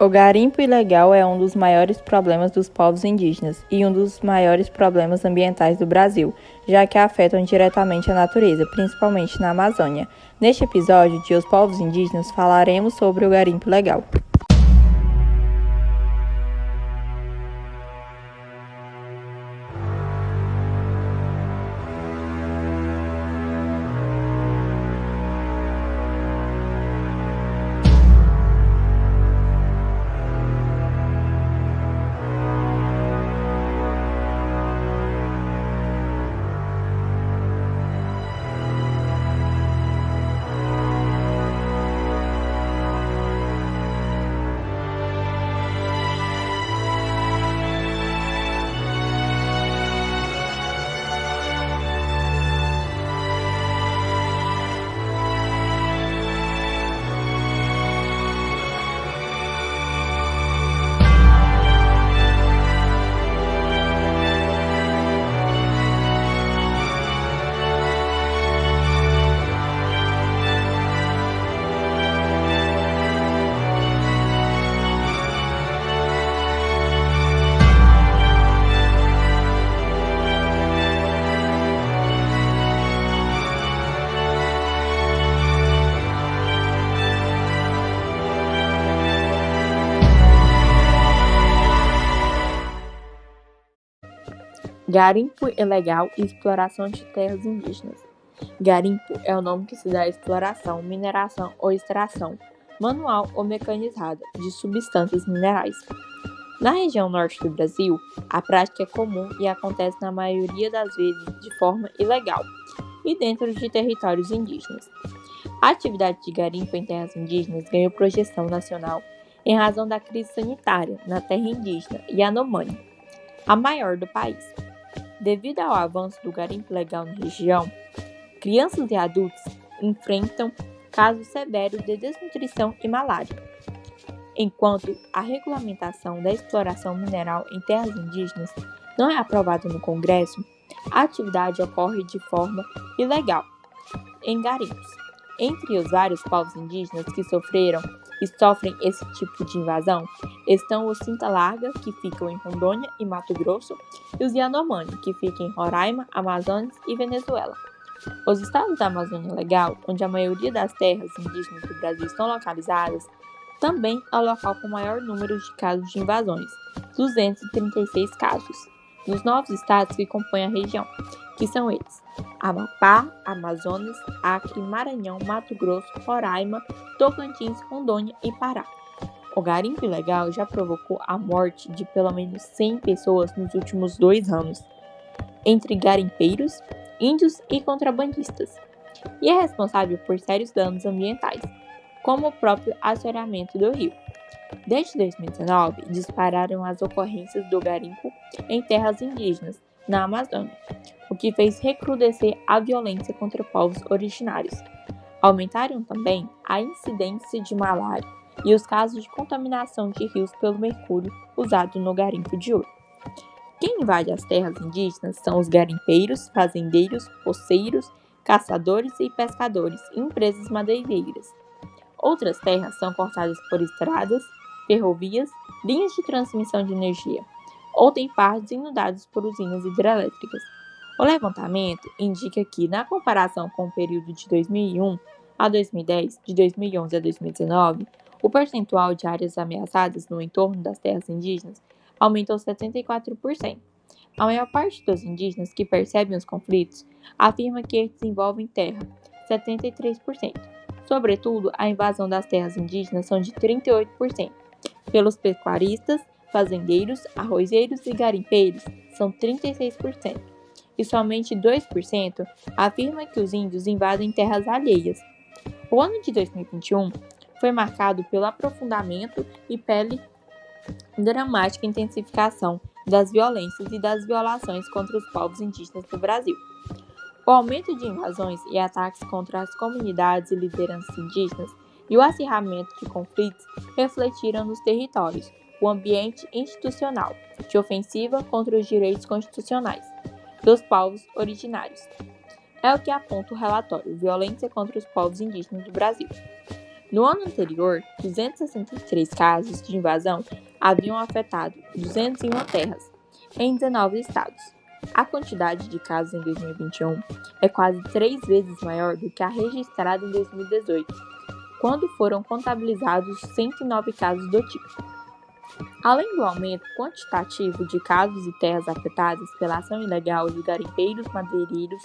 O garimpo ilegal é um dos maiores problemas dos povos indígenas e um dos maiores problemas ambientais do Brasil, já que afetam diretamente a natureza, principalmente na Amazônia. Neste episódio de Os Povos Indígenas falaremos sobre o garimpo ilegal. Garimpo ilegal e exploração de terras indígenas. Garimpo é o nome que se dá à exploração, mineração ou extração, manual ou mecanizada, de substâncias minerais. Na região norte do Brasil, a prática é comum e acontece na maioria das vezes de forma ilegal e dentro de territórios indígenas. A atividade de garimpo em terras indígenas ganhou projeção nacional em razão da crise sanitária na terra indígena Yanomami, a maior do país. Devido ao avanço do garimpo ilegal na região, crianças e adultos enfrentam casos severos de desnutrição e malária. Enquanto a regulamentação da exploração mineral em terras indígenas não é aprovada no Congresso, a atividade ocorre de forma ilegal em garimpos. Entre os vários povos indígenas que sofreram e sofrem esse tipo de invasão estão os Cinta Larga, que ficam em Rondônia e Mato Grosso, e os Yanomami, que ficam em Roraima, Amazonas e Venezuela. Os estados da Amazônia Legal, onde a maioria das terras indígenas do Brasil estão localizadas, também é o local com maior número de casos de invasões, 236 casos, nos novos estados que compõem a região, que são eles: Amapá, Amazonas, Acre, Maranhão, Mato Grosso, Roraima, Tocantins, Rondônia e Pará. O garimpo ilegal já provocou a morte de pelo menos 100 pessoas nos últimos 2 anos, entre garimpeiros, índios e contrabandistas, e é responsável por sérios danos ambientais, como o próprio assoreamento do rio. Desde 2019, dispararam as ocorrências do garimpo em terras indígenas, na Amazônia, o que fez recrudescer a violência contra povos originários. Aumentaram também a incidência de malária e os casos de contaminação de rios pelo mercúrio usado no garimpo de ouro. Quem invade as terras indígenas são os garimpeiros, fazendeiros, poceiros, caçadores e pescadores e empresas madeireiras. Outras terras são cortadas por estradas, ferrovias, linhas de transmissão de energia, ou têm partes inundadas por usinas hidrelétricas. O levantamento indica que, na comparação com o período de 2001 a 2010, de 2011 a 2019, o percentual de áreas ameaçadas no entorno das terras indígenas aumentou 74%. A maior parte dos indígenas que percebem os conflitos afirma que eles envolvem terra, 73%. Sobretudo, a invasão das terras indígenas são de 38%. Pelos pecuaristas, fazendeiros, arrozeiros e garimpeiros são 36%. E somente 2% afirma que os índios invadem terras alheias. O ano de 2021 foi marcado pelo aprofundamento e pela dramática intensificação das violências e das violações contra os povos indígenas do Brasil. O aumento de invasões e ataques contra as comunidades e lideranças indígenas e o acirramento de conflitos refletiram nos territórios o ambiente institucional de ofensiva contra os direitos constitucionais dos povos originários. É o que aponta o relatório Violência contra os Povos Indígenas do Brasil. No ano anterior, 263 casos de invasão haviam afetado 201 terras, em 19 estados. A quantidade de casos em 2021 é quase 3 vezes maior do que a registrada em 2018, quando foram contabilizados 109 casos do tipo. Além do aumento quantitativo de casos e terras afetadas pela ação ilegal de garimpeiros, madeireiros,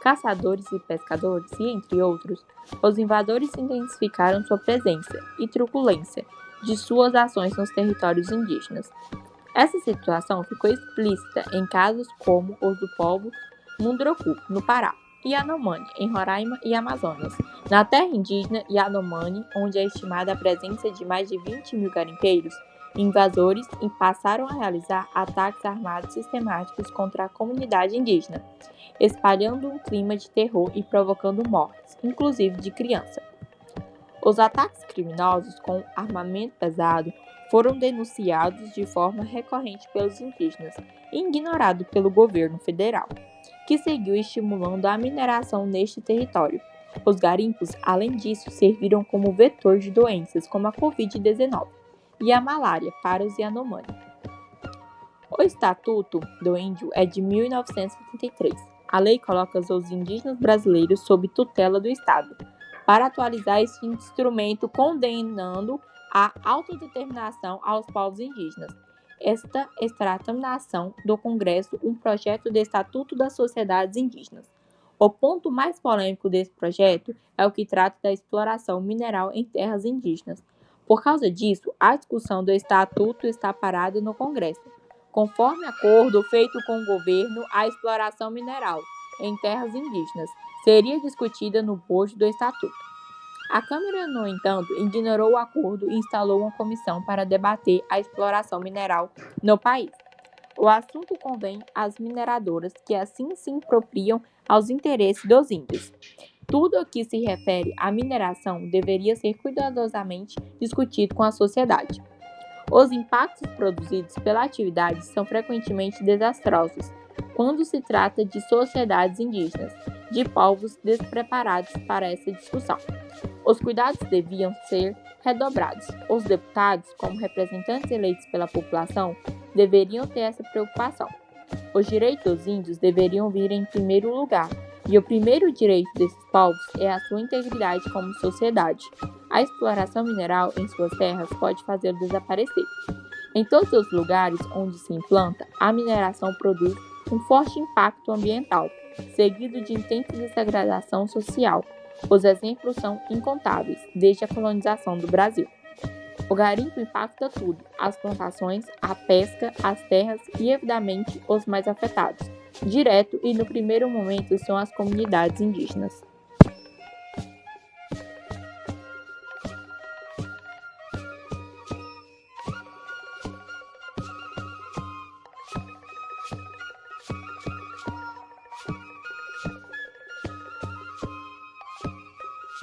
caçadores e pescadores, e entre outros, os invasores intensificaram sua presença e truculência de suas ações nos territórios indígenas. Essa situação ficou explícita em casos como os do povo Munduruku, no Pará, e Yanomami, em Roraima e Amazonas. Na terra indígena Yanomami, onde é estimada a presença de mais de 20 mil garimpeiros, invasores e passaram a realizar ataques armados sistemáticos contra a comunidade indígena, espalhando um clima de terror e provocando mortes, inclusive de crianças. Os ataques criminosos com armamento pesado foram denunciados de forma recorrente pelos indígenas e ignorados pelo governo federal, que seguiu estimulando a mineração neste território. Os garimpos, além disso, serviram como vetor de doenças como a Covid-19 e a malária para os Yanomami. O Estatuto do Índio é de 1973. A lei coloca os indígenas brasileiros sob tutela do Estado, para atualizar esse instrumento condenando a autodeterminação aos povos indígenas. Esta extratação do Congresso um projeto de Estatuto das Sociedades Indígenas. O ponto mais polêmico desse projeto é o que trata da exploração mineral em terras indígenas. Por causa disso, a discussão do Estatuto está parada no Congresso. Conforme acordo feito com o governo, a exploração mineral em terras indígenas seria discutida no bojo do Estatuto. A Câmara, no entanto, ignorou o acordo e instalou uma comissão para debater a exploração mineral no país. O assunto convém às mineradoras, que assim se apropriam aos interesses dos índios. Tudo o que se refere à mineração deveria ser cuidadosamente discutido com a sociedade. Os impactos produzidos pela atividade são frequentemente desastrosos quando se trata de sociedades indígenas, de povos despreparados para essa discussão. Os cuidados deviam ser redobrados. Os deputados, como representantes eleitos pela população, deveriam ter essa preocupação. Os direitos dos índios deveriam vir em primeiro lugar, e o primeiro direito desses povos é a sua integridade como sociedade. A exploração mineral em suas terras pode fazê-lo desaparecer. Em todos os lugares onde se implanta, a mineração produz um forte impacto ambiental, seguido de intensa degradação social. Os exemplos são incontáveis, desde a colonização do Brasil. O garimpo impacta tudo: as plantações, a pesca, as terras e, evidentemente, os mais afetados. Direto e no primeiro momento são as comunidades indígenas.